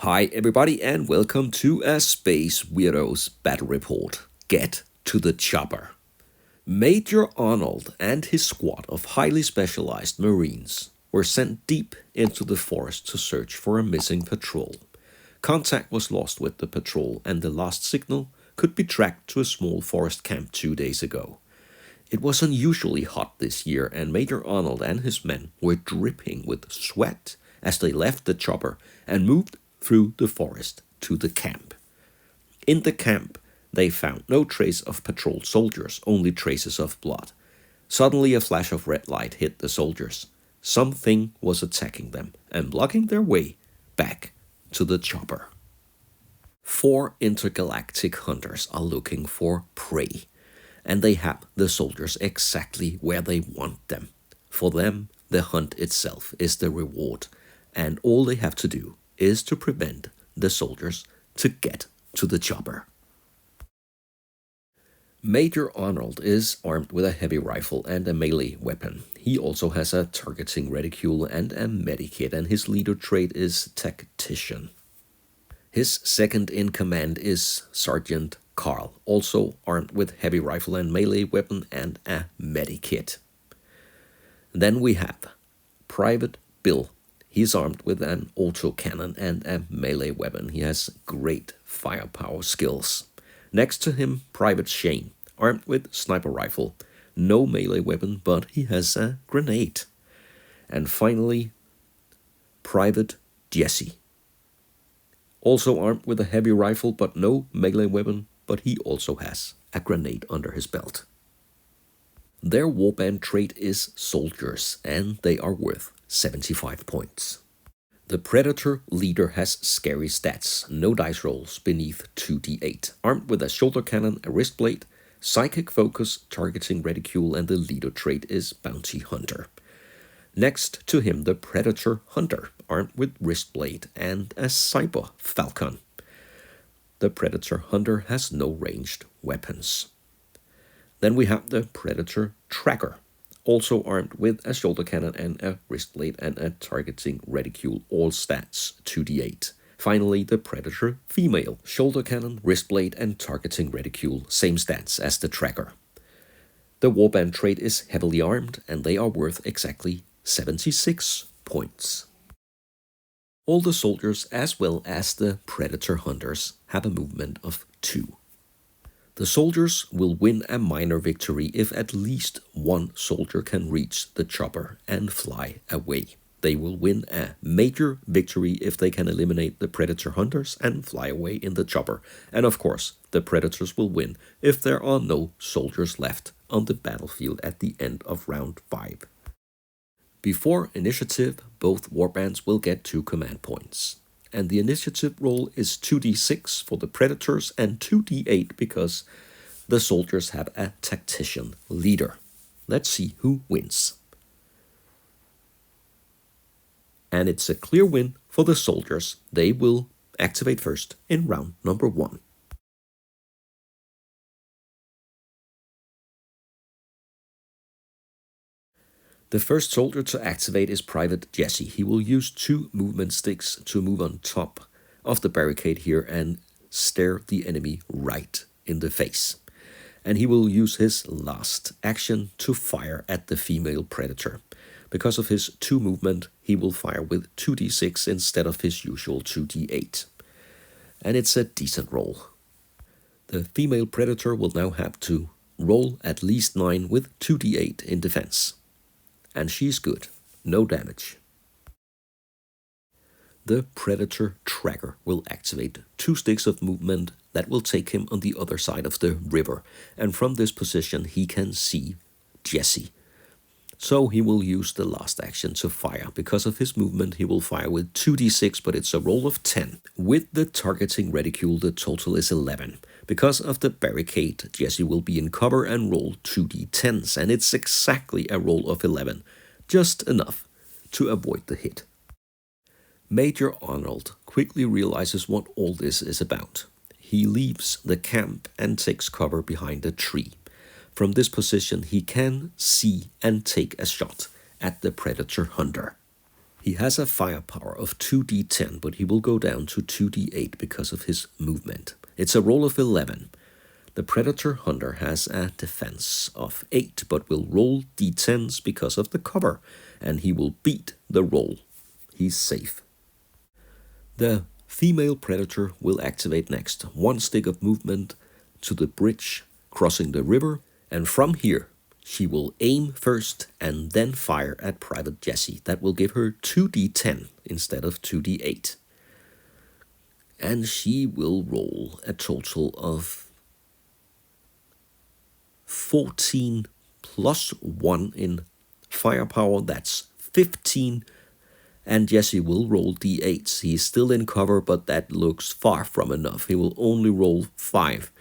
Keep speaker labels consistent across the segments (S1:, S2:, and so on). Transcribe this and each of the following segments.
S1: Hi everybody and welcome to a Space Weirdos battle report. Get to the chopper. Major Arnold and his squad of highly specialized Marines were sent deep into the forest to search for a missing patrol. Contact was lost with the patrol and the last signal could be tracked to a small forest camp 2 days ago. It was unusually hot this year and Major Arnold and his men were dripping with sweat as they left the chopper and moved through the forest to the camp. In the camp, they found no trace of patrol soldiers, only traces of blood. Suddenly a flash of red light hit the soldiers. Something was attacking them and blocking their way back to the chopper. 4 intergalactic hunters are looking for prey, and they have the soldiers exactly where they want them. For them, the hunt itself is the reward, and all they have to do is to prevent the soldiers to get to the chopper. Major Arnold is armed with a heavy rifle and a melee weapon. He also has a targeting reticule and a medikit, and his leader trait is tactician. His second in command is Sergeant Carl, also armed with heavy rifle and melee weapon and a medikit. Then we have Private Bill. He's armed with an autocannon and a melee weapon. He has great firepower skills. Next to him, Private Shane, armed with sniper rifle. No melee weapon, but he has a grenade. And finally, Private Jesse. Also armed with a heavy rifle, but no melee weapon, but he also has a grenade under his belt. Their Warband trait is soldiers, and they are worth 75 points. The Predator leader has scary stats, no dice rolls beneath 2d8, armed with a shoulder cannon, a wrist blade, psychic focus, targeting reticule, and the leader trait is bounty hunter. Next to him, the Predator hunter, armed with wrist blade and a cyber falcon. The Predator hunter has no ranged weapons. Then we have the Predator tracker, also armed with a shoulder cannon and a wrist blade and a targeting reticule, all stats 2d8. Finally, the Predator female, shoulder cannon, wrist blade and targeting reticule, same stats as the tracker. The Warband trait is heavily armed and they are worth exactly 76 points. All the soldiers as well as the Predator hunters have a movement of 2. The soldiers will win a minor victory if at least one soldier can reach the chopper and fly away. They will win a major victory if they can eliminate the Predator hunters and fly away in the chopper. And of course, the Predators will win if there are no soldiers left on the battlefield at the end of round 5. Before initiative, both warbands will get 2 command points. And the initiative roll is 2d6 for the Predators and 2d8 because the soldiers have a tactician leader. Let's see who wins. And it's a clear win for the soldiers. They will activate first in round number 1. The first soldier to activate is Private Jesse. He will use 2 movement sticks to move on top of the barricade here and stare the enemy right in the face. And he will use his last action to fire at the female Predator. Because of his 2 movement, he will fire with 2d6 instead of his usual 2d8. And it's a decent roll. The female Predator will now have to roll at least 9 with 2d8 in defense. And she's good, no damage. The Predator tracker will activate 2 sticks of movement that will take him on the other side of the river, and from this position he can see Jesse. So he will use the last action to fire. Because of his movement he will fire with 2d6, but it's a roll of 10. With the targeting reticule the total is 11. Because of the barricade, Jesse will be in cover and roll 2d10s, and it's exactly a roll of 11, just enough to avoid the hit. Major Arnold quickly realizes what all this is about. He leaves the camp and takes cover behind a tree. From this position he can see and take a shot at the Predator hunter. He has a firepower of 2d10, but he will go down to 2d8 because of his movement. It's a roll of 11. The Predator Hunter has a defense of 8, but will roll d10s because of the cover, and he will beat the roll. He's safe. The female Predator will activate next. 1 stick of movement to the bridge crossing the river, and from here she will aim first and then fire at Private Jessie. That will give her 2d10 instead of 2d8. And she will roll a total of 14 plus 1 in firepower. That's 15. And Jessie will roll d8s. He's still in cover, but that looks far from enough. He will only roll 5.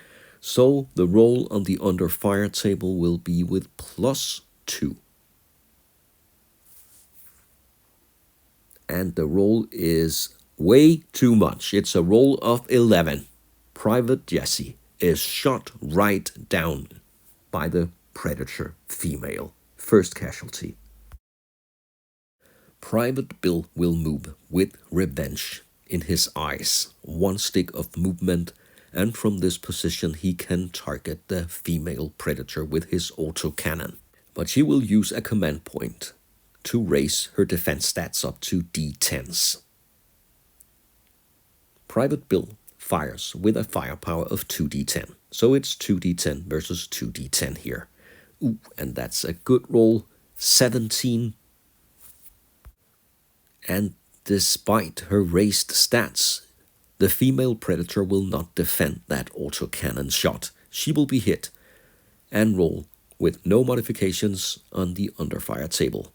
S1: So the roll on the under fire table will be with plus 2. And the roll is way too much. It's a roll of 11. Private Jessie is shot right down by the Predator female. First casualty. Private Bill will move with revenge in his eyes. 1 stick of movement, and from this position he can target the female Predator with his autocannon. But she will use a command point to raise her defense stats up to d10s. Private Bill fires with a firepower of 2d10. So it's 2d10 versus 2d10 here. Ooh, and that's a good roll. 17. And despite her raised stats, the female Predator will not defend that autocannon shot. She will be hit and roll with no modifications on the underfire table.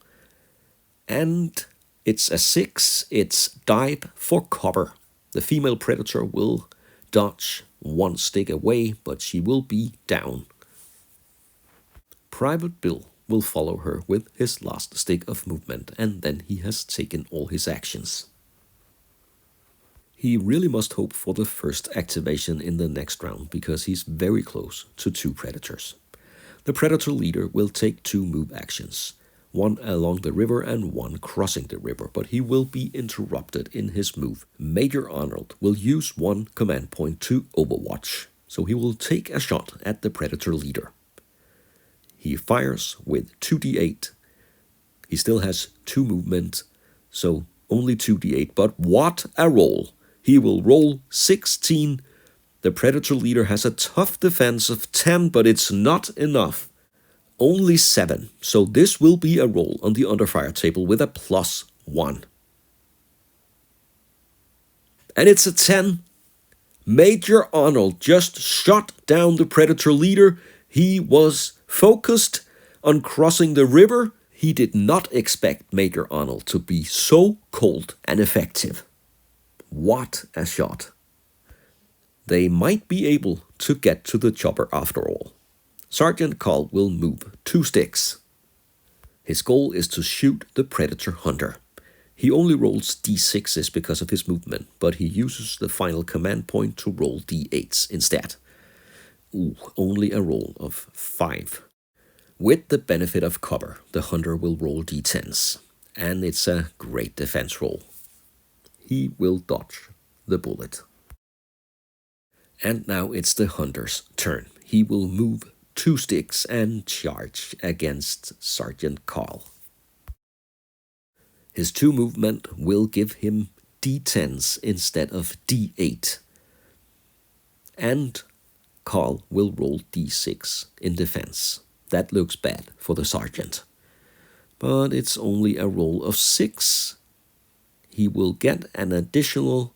S1: And it's a 6. It's dive for cover. The female Predator will dodge 1 stick away, but she will be down. Private Bill will follow her with his last stick of movement, and then he has taken all his actions. He really must hope for the first activation in the next round, because he's very close to 2 Predators. The Predator leader will take 2 move actions, 1 along the river and 1 crossing the river, but he will be interrupted in his move. Major Arnold will use 1 command point to overwatch, so he will take a shot at the Predator leader. He fires with 2d8. He still has 2 movement, so only 2d8, but what a roll! He will roll 16. The Predator leader has a tough defense of 10, but it's not enough. Only 7, so this will be a roll on the underfire table with a plus 1. And it's a 10. Major Arnold just shot down the Predator leader. He was focused on crossing the river. He did not expect Major Arnold to be so cold and effective. What a shot. They might be able to get to the chopper after all. Sergeant Carl will move 2 sticks. His goal is to shoot the Predator Hunter. He only rolls d6s because of his movement, but he uses the final command point to roll d8s instead. Ooh, only a roll of 5. With the benefit of cover, the Hunter will roll d10s, and it's a great defense roll. He will dodge the bullet. And now it's the Hunter's turn. He will move 2 sticks and charge against Sergeant Carl. His 2 movement will give him d10s instead of d8. And Carl will roll d6 in defense. That looks bad for the sergeant. But it's only a roll of 6. He will get an additional,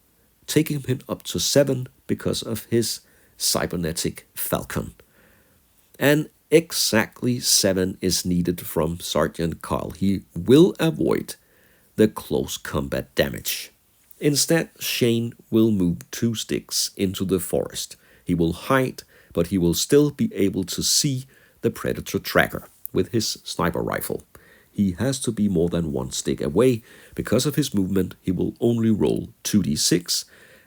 S1: taking him up to 7 because of his cybernetic falcon. And exactly 7 is needed from Sergeant Carl. He will avoid the close combat damage. Instead, Shane will move 2 sticks into the forest. He will hide, but he will still be able to see the Predator tracker with his sniper rifle. He has to be more than 1 stick away. Because of his movement, he will only roll 2d6,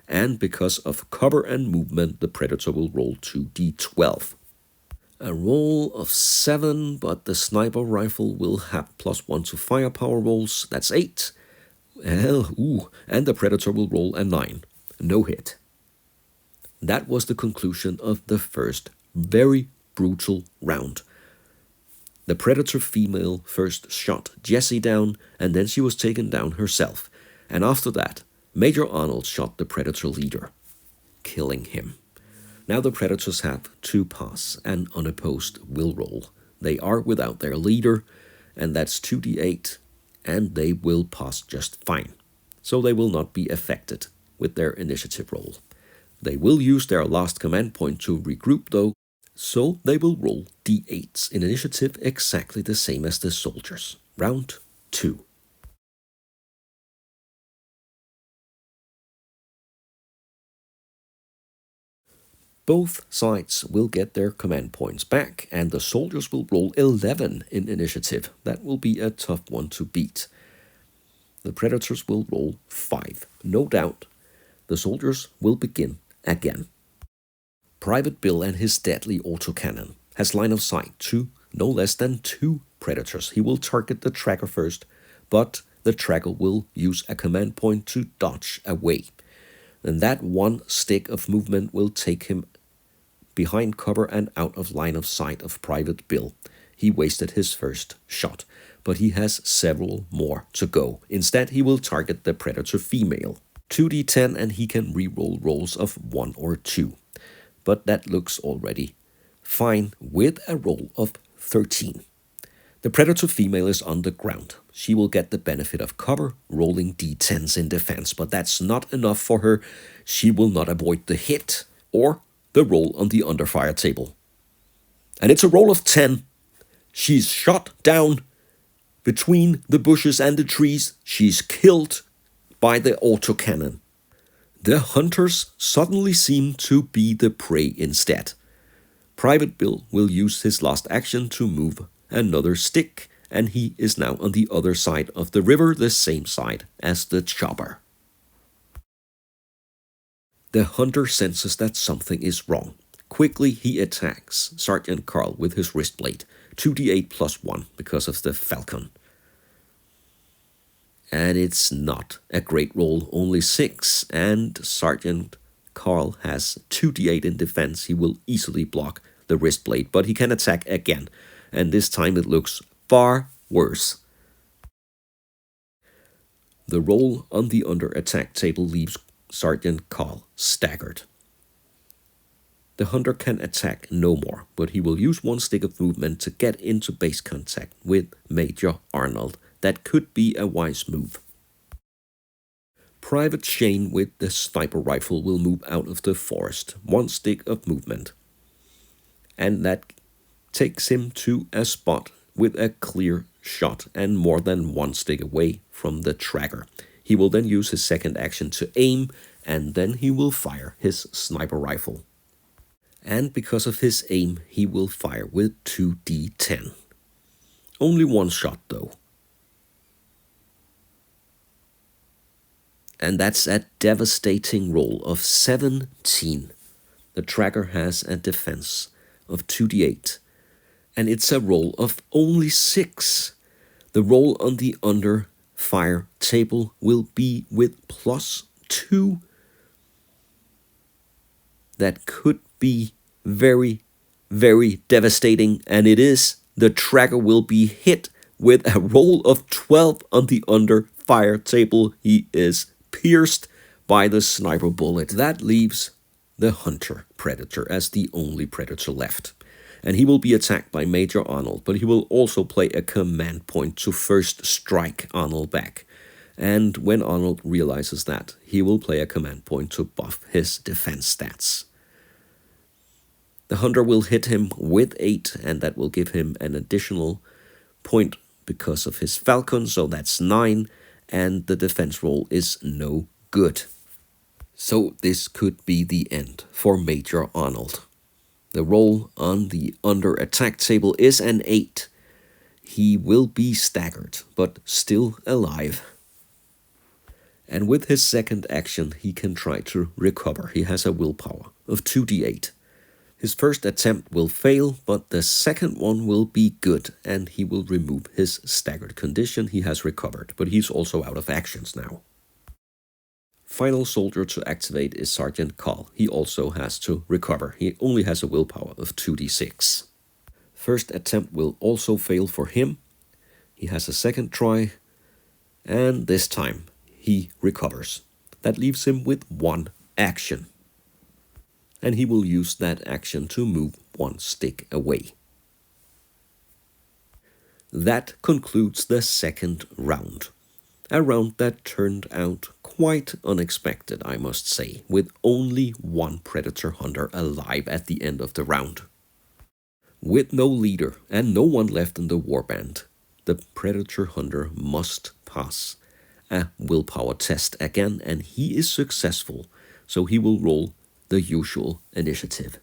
S1: and because of cover and movement, the Predator will roll 2d12. A roll of 7, but the sniper rifle will have +1 to firepower rolls. That's 8. And the Predator will roll a 9. No hit. That was the conclusion of the first very brutal round. The Predator female first shot Jessie down, and then she was taken down herself. And after that, Major Arnold shot the Predator leader, killing him. Now the Predators have to pass an unopposed will roll. They are without their leader, and that's 2d8, and they will pass just fine. So they will not be affected with their initiative roll. They will use their last command point to regroup though, so they will roll d8s in initiative exactly the same as the soldiers. Round 2. Both sides will get their command points back, and the soldiers will roll 11 in initiative. That will be a tough one to beat. The Predators will roll 5. No doubt, the soldiers will begin again. Private Bill and his deadly autocannon has line of sight to no less than 2 Predators. He will target the tracker first, but the tracker will use a command point to dodge away. And that one stick of movement will take him behind cover and out of line of sight of Private Bill. He wasted his first shot, but he has several more to go. Instead, he will target the Predator female. 2d10, and he can re-roll rolls of 1 or 2. But that looks already fine with a roll of 13. The Predator female is on the ground. She will get the benefit of cover, rolling d10s in defense, but that's not enough for her. She will not avoid the hit or the roll on the underfire table. And it's a roll of 10. She's shot down between the bushes and the trees. She's killed by the autocannon. The hunters suddenly seem to be the prey instead. Private Bill will use his last action to move another stick, and he is now on the other side of the river, the same side as the chopper. The hunter senses that something is wrong. Quickly, he attacks Sergeant Carl with his wrist blade, 2d8 plus 1 because of the falcon. And it's not a great roll, only 6, and Sergeant Carl has 2d8 in defense. He will easily block the wrist blade, but he can attack again, and this time it looks far worse. The roll on the under attack table leaves Sergeant Carl staggered. The hunter can attack no more, but he will use one stick of movement to get into base contact with Major Arnold. That could be a wise move. Private Shane with the sniper rifle will move out of the forest, one stick of movement. And that takes him to a spot with a clear shot and more than one stick away from the tracker. He will then use his second action to aim, and then he will fire his sniper rifle. And because of his aim, he will fire with 2d10. Only one shot though. And that's a devastating roll of 17. The tracker has a defense of 2d8. And it's a roll of only 6. The roll on the under fire table will be with plus 2. That could be very, very devastating, and it is. The tracker will be hit with a roll of 12 on the under fire table. He is pierced by the sniper bullet. That leaves the hunter predator as the only predator left. And he will be attacked by Major Arnold, but he will also play a command point to first strike Arnold back. And when Arnold realizes that, he will play a command point to buff his defense stats. The hunter will hit him with 8, and that will give him an additional point because of his falcon, so that's 9, and the defense roll is no good. So this could be the end for Major Arnold. The roll on the under attack table is an 8. He will be staggered, but still alive. And with his second action, he can try to recover. He has a willpower of 2d8. His first attempt will fail, but the second one will be good, and he will remove his staggered condition. He has recovered, but he's also out of actions now. Final soldier to activate is Sergeant Carl. He also has to recover. He only has a willpower of 2d6. First attempt will also fail for him. He has a second try, and this time he recovers. That leaves him with one action. And he will use that action to move one stick away. That concludes the second round. A round that turned out quite unexpected, I must say, with only one predator hunter alive at the end of the round. With no leader and no one left in the warband, the predator hunter must pass a willpower test again, and he is successful, so he will roll the usual initiative.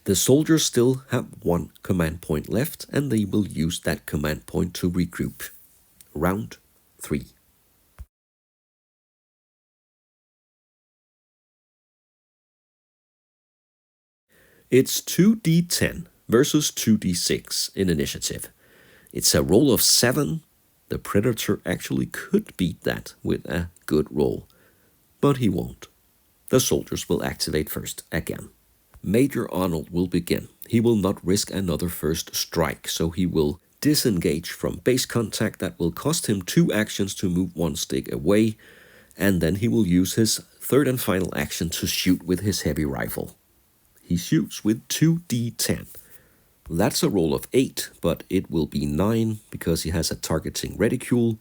S1: The soldiers still have one command point left, and they will use that command point to regroup. Round 3. It's 2d10 versus 2d6 in initiative. It's a roll of 7. The predator actually could beat that with a good roll, but he won't. The soldiers will activate first again. Major Arnold will begin. He will not risk another first strike, so he will disengage from base contact. That will cost him 2 actions to move one stick away, and then he will use his third and final action to shoot with his heavy rifle. He shoots with 2d10. That's a roll of 8, but it will be 9 because he has a targeting reticule,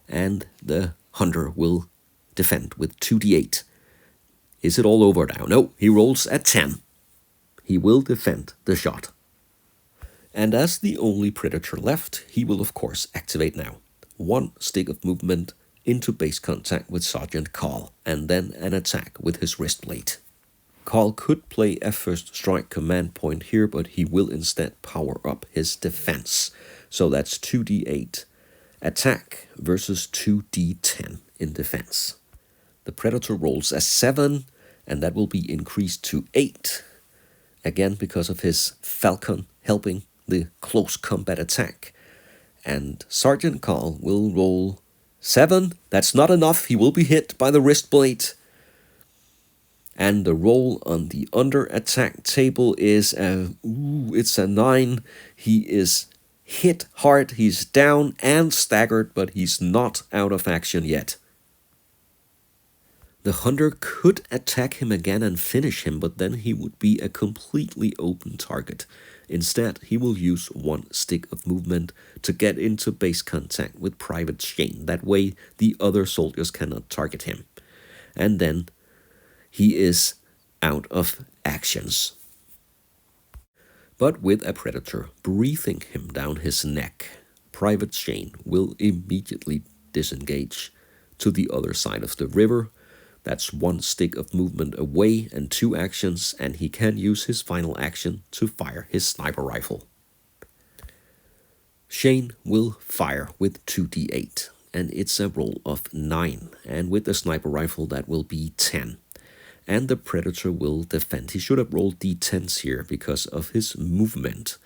S1: and the hunter will defend with 2d8. Is it all over now? No, he rolls a 10. He will defend the shot. And as the only predator left, he will of course activate now. 1 stick of movement into base contact with Sergeant Carl, and then an attack with his wrist blade. Carl could play a first strike command point here, but he will instead power up his defense. So that's 2d8 attack versus 2d10 in defense. The predator rolls a 7, and that will be increased to 8. Again, because of his falcon helping the close combat attack. And Sergeant Carl will roll 7. That's not enough. He will be hit by the wrist blade. And the roll on the under attack table is it's a 9. He is hit hard. He's down and staggered, but he's not out of action yet. The hunter could attack him again and finish him, but then he would be a completely open target. Instead, he will use 1 stick of movement to get into base contact with Private Shane. That way, the other soldiers cannot target him. And then he is out of actions. But with a predator breathing him down his neck, Private Shane will immediately disengage to the other side of the river. That's 1 stick of movement away and 2 actions, and he can use his final action to fire his sniper rifle. Shane will fire with 2d8, and it's a roll of 9, and with the sniper rifle that will be 10. And the predator will defend. He should have rolled d10s here because of his movement,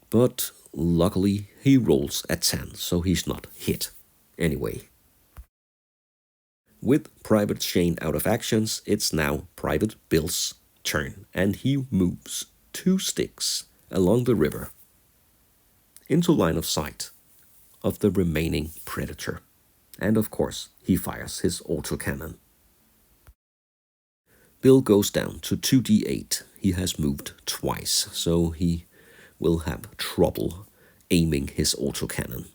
S1: but luckily he rolls a 10, so he's not hit. Anyway, with Private Shane out of actions, it's now Private Bill's turn, and he moves 2 sticks along the river into line of sight of the remaining predator. And of course, he fires his autocannon. Bill goes down to 2d8. He has moved twice, so he will have trouble aiming his autocannon.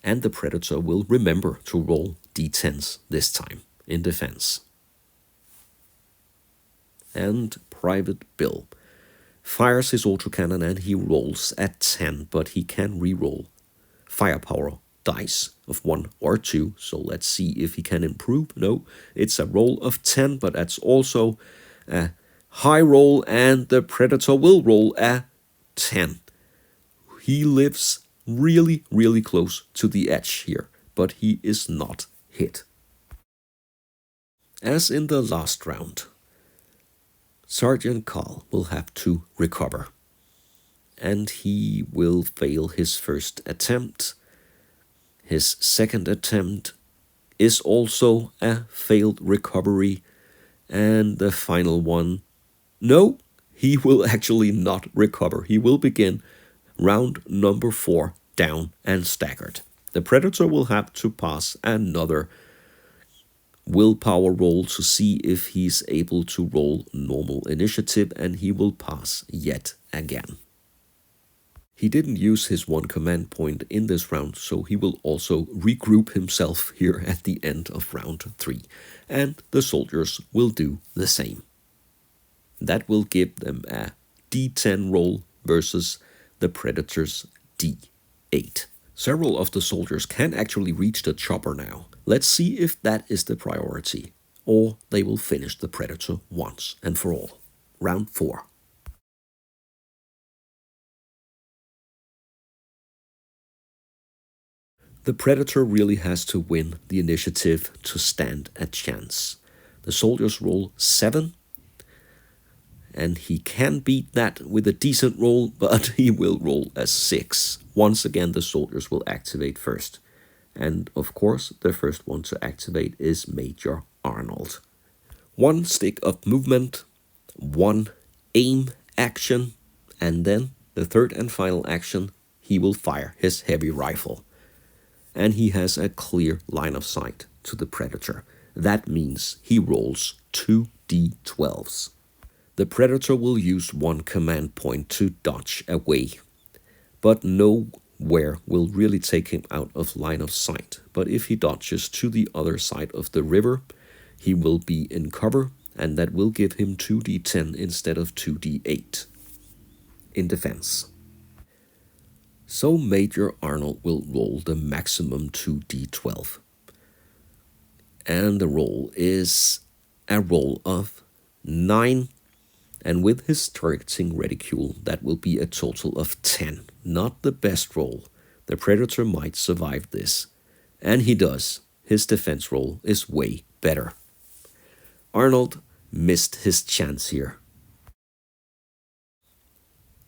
S1: And the predator will remember to roll d10s this time in defense. And Private Bill fires his autocannon and he rolls a 10, but he can re-roll firepower dice of 1 or 2, so let's see if he can improve. No, it's a roll of 10, but that's also a high roll, and the predator will roll a 10. He lives really, really close to the edge here, but he is not hit. As in the last round, Sergeant Carl will have to recover, and he will fail his first attempt. His second attempt is also a failed recovery, and the final one, no, he will actually not recover. He will begin round number 4 down and staggered. The Predator will have to pass another willpower roll to see if he's able to roll normal initiative, and he will pass yet again. He didn't use his 1 command point in this round, so he will also regroup himself here at the end of round 3, and the soldiers will do the same. That will give them a D10 roll versus the Predator's D8. Several of the soldiers can actually reach the chopper now. Let's see if that is the priority, or they will finish the Predator once and for all. Round 4. The Predator really has to win the initiative to stand a chance. The soldiers roll 7, and he can beat that with a decent roll, but he will roll a 6. Once again, the soldiers will activate first. And of course, the first one to activate is Major Arnold. 1 stick of movement, 1 aim action, and then the third and final action, he will fire his heavy rifle. And he has a clear line of sight to the Predator. That means he rolls 2 D12s. The Predator will use 1 command point to dodge away, but nowhere will really take him out of line of sight. But if he dodges to the other side of the river, he will be in cover, and that will give him 2d10 instead of 2d8 in defense. So Major Arnold will roll the maximum 2d12. And the roll is a roll of 9. And with his targeting reticule, that will be a total of 10. Not the best roll. The Predator might survive this. And he does. His defense roll is way better. Arnold missed his chance here.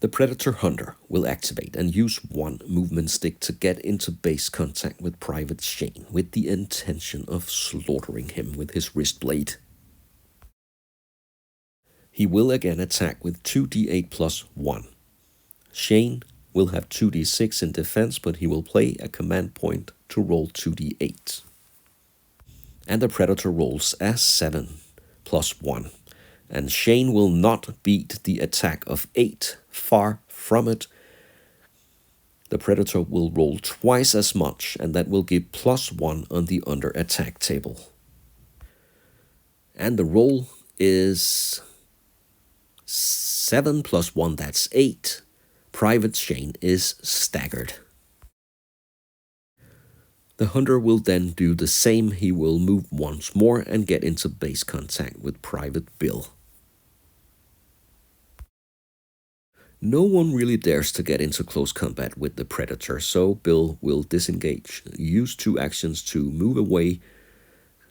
S1: The Predator Hunter will activate and use 1 movement stick to get into base contact with Private Shane with the intention of slaughtering him with his wrist blade. He will again attack with 2d8 plus 1. Shane will have 2d6 in defense, but he will play a command point to roll 2d8. And the Predator rolls a 7 plus 1. And Shane will not beat the attack of 8. Far from it. The Predator will roll twice as much, and that will give plus 1 on the under attack table. And the roll is 7 plus 1, that's 8. Private Shane is staggered. The Hunter will then do the same. He will move once more and get into base contact with Private Bill. No one really dares to get into close combat with the Predator, so Bill will disengage, use 2 actions to move away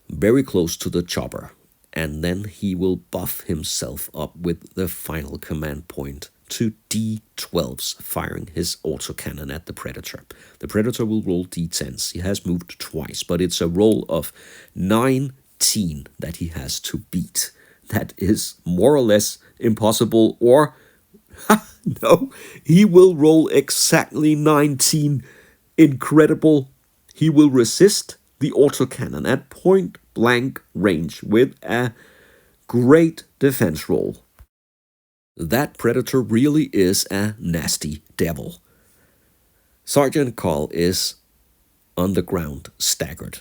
S1: very close to the chopper, and then he will buff himself up with the final command point to D12s, firing his autocannon at the Predator. The Predator will roll D10s. He has moved twice, but it's a roll of 19 that he has to beat. That is more or less impossible, or no, he will roll exactly 19. Incredible. He will resist the autocannon at point blank range with a great defense roll. That Predator really is a nasty devil. Sergeant Carl is on the ground, staggered,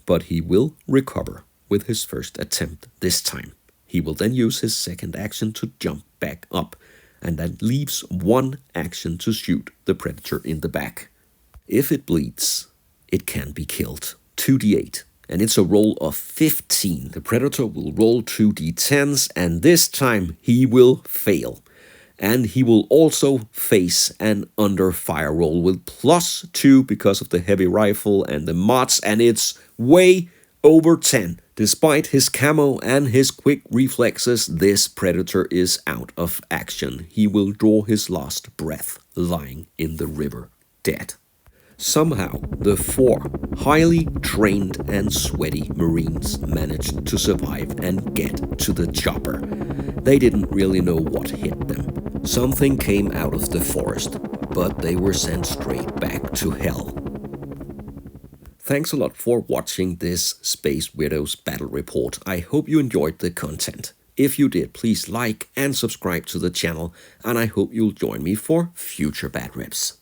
S1: but he will recover with his first attempt this time. He will then use his second action to jump back up, and that leaves 1 action to shoot the Predator in the back. If it bleeds, it can be killed. 2d8, and it's a roll of 15. The Predator will roll 2d10s, and this time he will fail. And he will also face an under fire roll with +2 because of the heavy rifle and the mods, and it's way over 10. Despite his camo and his quick reflexes, this predator is out of action. He will draw his last breath lying in the river, dead. Somehow, the 4 highly trained and sweaty Marines managed to survive and get to the chopper. They didn't really know what hit them. Something came out of the forest, but they were sent straight back to hell. Thanks a lot for watching this Space Weirdos battle report. I hope you enjoyed the content. If you did, please like and subscribe to the channel, and I hope you'll join me for future Batreps.